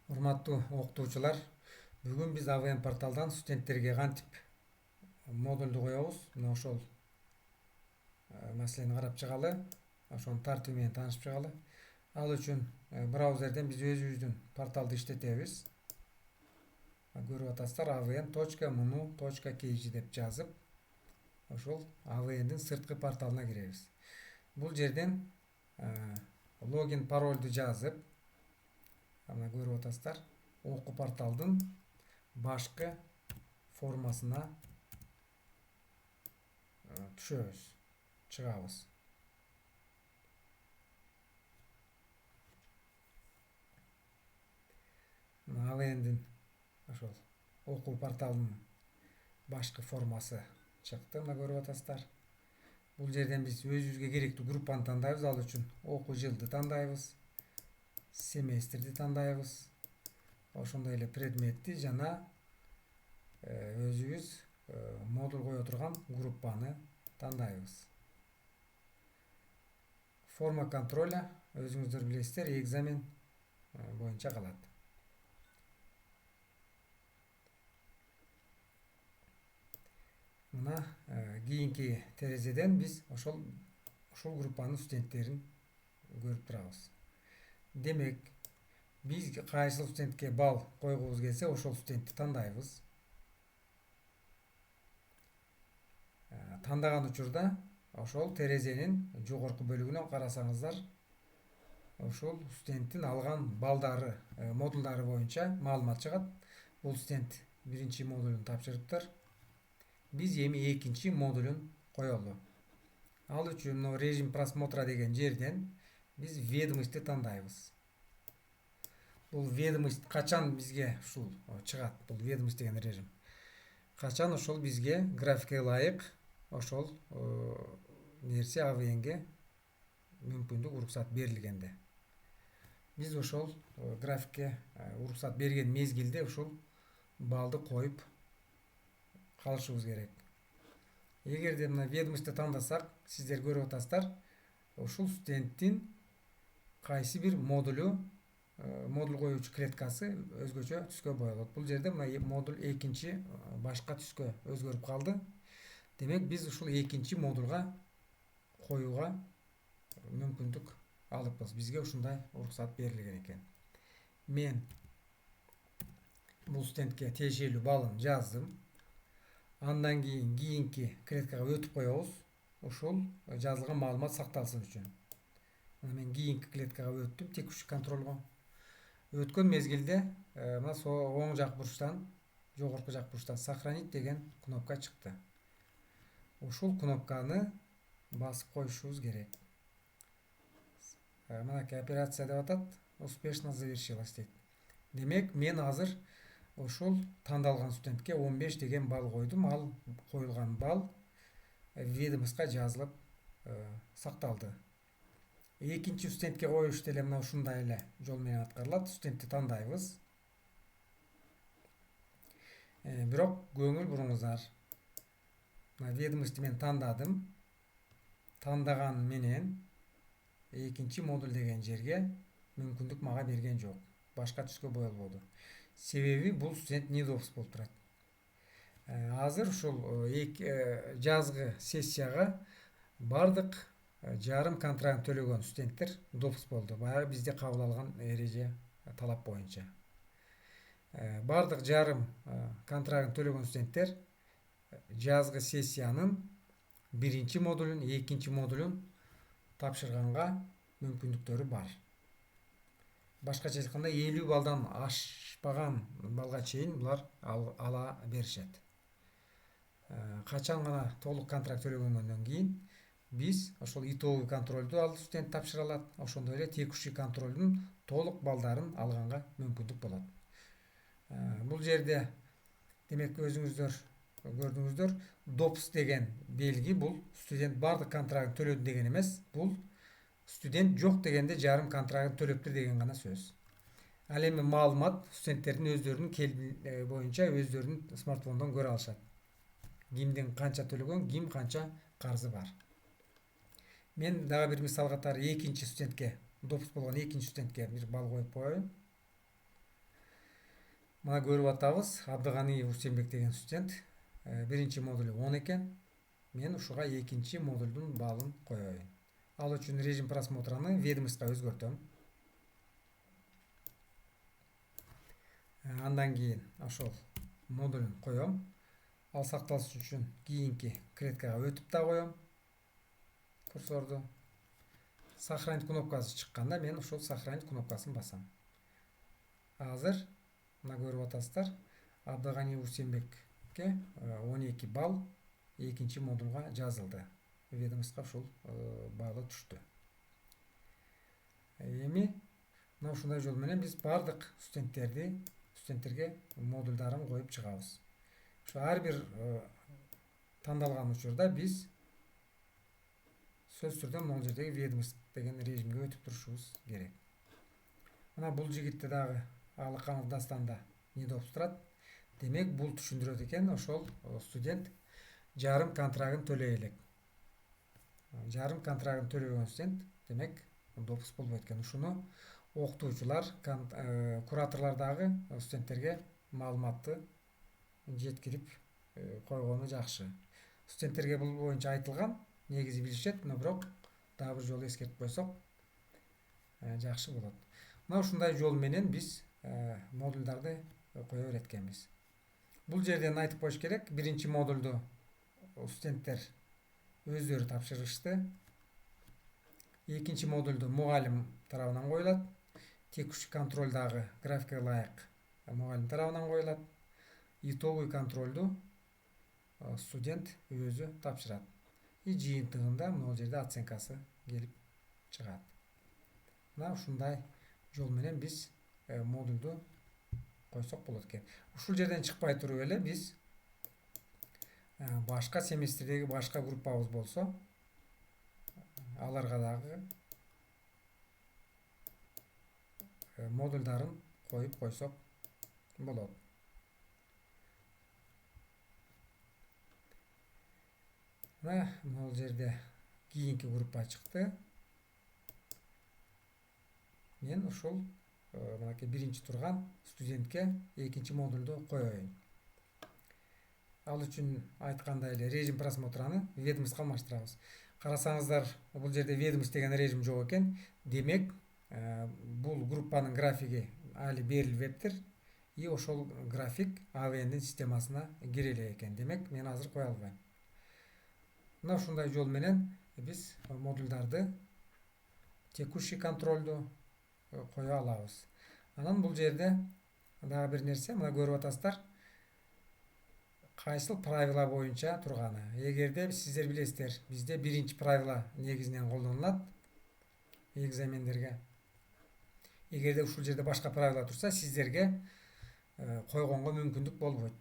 Урматтуу окутуучулар, бүгүн биз АВН порталдан студенттерге кантип модулду коебуз, мына ошол маселени карап чыгалы, ошонун тартиби менен таанышып чыгалы. Ал үчүн браузерден биз өзүбүздүн порталды иштетебиз. Көрүп атасыздар, avn.munu.kg деп жазып, ошол АВНдин сырткы порталына киребиз. Бул жерден логин паролду жазып, мына көрүп атасыздар, окуу порталдын башкы формасына түшөбүз, чыгабыз. Мына АВНдин ошол окуу порталынын башкы формасы чыкты, мына көрүп атасыздар. Бул жерден биз өзүбүзгө керектүү группаны тандайбыз. Ал үчүн окуу жылды тандайбыз, семестрди тандайбыз, ошондой эле предметти жана өзүбүз модуль кое турган группаны тандайбыз. Форма контроля өзүңүздөр билесиздер, экзамен боюнча калат. Мына кийинки терезеден биз ошол группанын студенттерин көрүп турабыз. Демек, биз кайсыл студентке балл койгубуз келсе, ошол студентти тандайбыз. Тандаган учурда ошол терезенин жогорку бөлүгүнөн карасаңыздар, ошол студенттин алган балдары, модулдары боюнча маалымат чыгат. Бул студент биринчи модулун тапшырыптыр. Биз эми экинчи модулун коелу. Ал үчүн режим просмотра деген жерден биз ведомостьти тандайбыз. Бул ведомость качан бизге ушул чыгат, бул ведомость деген режим. Качан ошол бизге графикке ылайык ошол нерсе АВНге мүмкүндүк, уруксат берилгенде. Биз ошол графикке уруксат берген мезгилде ушул балды коюп калышыбыз керек. Эгерде мына ведомостьти тандасак, сиздер көрүп атасыздар, ушул студенттин кайсы бир модуль коюучу клеткасы өзгөчө түскө боелот. Бул жерде мына модуль экинчи башка түскө өзгөрүп калды. Демек, биз ушул экинчи модулга коюуга мүмкүндүк алыппыз. Бизге ушундай уруксат берилген экен. Мен бул студентке тиешелүү баллын жаздым. Андан кийинки клеткага өтүп коебуз, ушул жазылган маалымат сакталсын үчүн. Мен кийинки клеткага өттүм, текущий контролго. Өткөн мезгилде мына оң жак бурчтан, жогорку жак бурчтан сохранить деген кнопка чыкты. Ушул кнопканы басып коюшубуз керек. Мынакей операция деп атат, успешно завершилась дейт. Демек, мен азыр ушул тандалган студентке 15 деген балл койдум. Ал коюлган балл ведомостька жазылып сакталды. Экинчи студентке коюш деле мына ушундай эле жол менен аткарылат. Студентти тандайбыз. Бирок көңүл буруңуздар. Мына ведомости мен тандадым. Тандаган менен экинчи модуль деген жерге мүмкүндүк мага берген жок. Башка түскө боелбоду. Себеби бул студент недопуск болуп турат. Азыр ушул жазгы сессияга бардык жарым контрагын төлөгөн студенттер допуск болду. Баягы бизде кабыл алган эреже, талап боюнча. Бардык жарым контрагын төлөгөн студенттер жазгы сессиянын биринчи модулун, экинчи модулун тапшырганга мүмкүндүктөрү бар. Башкача айтканда 50 балдан ашпаган балга чейин булар ала беришет. Качан гана толук контракт төлөгөндөн кийин биз ошол итоговый контролду ал студент тапшыра алат. Ошондой эле текущий контролдун толук балдарын алганга мүмкүндүк болот. Бул жерде демек өзүңүздөр көрдүңүздөр, допуск деген белги бул студент бардык контрагын төлөдү деген эмес. Бул студент жок дегенде жарым контрагын төлөптүр деген гана сөз. Ал эми маалымат студенттердин өздөрүнүн боюнча өздөрүнүн смартфондон көрө алышат. Кимдин канча төлөгөн, ким канча карзы бар. Мен дагы бир мисал катары экинчи студентке, допуск болгон экинчи студентке бир балл коюп коеюн. Мына көрүп атабыз, Абдыганиев Усенбек деген студент. Биринчи модулü 10 экен. Мен ушуга экинчи модулдун балын коёюн. Ал үчүн режим просмотраны ведомостька өзгөртөм. Андан кийин ошол модулун коем. Ал сакталыш үчүн кийинки клеткага өтүп да коем. Курсорду сохранить кнопкасы чыкканда мен ошол сохранить кнопкасын басам. Азыр мына көрүп атасыздар, Абдыганиев Усенбекке 12 балл экинчи модулга жазылды. Ведомостька ушул балы түштү. Эми мына ушундай жол менен биз бардык студенттерге модулдарын коюп чыгабыз. Ошо ар бир тандалган учурда биз сөзсүз түрдө могул жердеги ведомость деген режимге өтүп турушубуз керек. Мына бул жигитти дагы Алыканов Дастанда эмне болуп турат? Демек бул түшүндүрөт экен, ошол студент жарым контрагын төлөй элек. Жарым контрагын төлөгөн студент демек допуск болбойт экен. Ушуну окутуучулар, кураторлор дагы студенттерге маалыматты жеткирип койгону жакшы. Студенттерге бул боюнча айтылган, негизи билишет, но бирок дагы бир жолу эскертип койсок жакшы болот. Мына ушундай жол менен биз модулдарды кое берет экенбиз. Бул жерден айтып коюш керек, биринчи модулду студенттер өздөрү тапшырышты. Экинчи модулду мугалим тарабынан коюлат. Текущий контроль дагы графикага ылайык мугалим тарабынан коюлат. Итоговый контролду студент өзү тапшырат. И жыйынтыгында могул жерде оценкасы келип чыгат. Мына ушундай жол менен биз модулду койсок болот экен. Ушул жерден чыкпай туруп эле биз башка семестрдеги башка группабыз болсо, аларга дагы модулдарын коюп койсок болот. Мына могул жерде кийинки группа чыкты. Мен ушул мынакей биринчи турган студентке экинчи модулду коеюн. Ал үчүн айткандай эле режим просмотраны ведомостька алмаштырабыз. Карасаңыздар, бул жерде ведомость деген режим жок экен. Демек, бул группанын графиги али берилбептир. И ошол график АВНдин системасына кире элек экен. Демек, мен азыр кое албайм. Мына ушундай жол менен биз модулдарды текущий контролду кое алабыз. Анан бул жерде дагы бир нерсе, мына көрүп атасыздар, кайсыл правила боюнча турганы. Эгерде сиздер билесиздер, бизде биринчи правила негизинен колдонулат экзамендерге. Эгерде ушул жерде башка правила турса, сиздерге койгонго мүмкүндүк болбойт.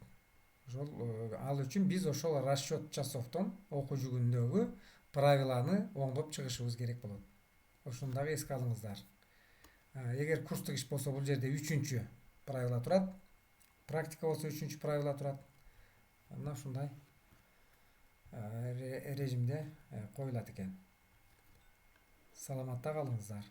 Ошол ал үчүн биз ошол расчет часовдон окуу жүгүндөгү правиланы оңдоп чыгышыбыз керек болот. Ошону дагы эске алыңыздар. Эгер курстук иш болсо, бул жерде 3-чү правила турат. Практика болсо 3-чү правила турат. Мына ушундай режимде коюлат экен. Саламатта калыңыздар.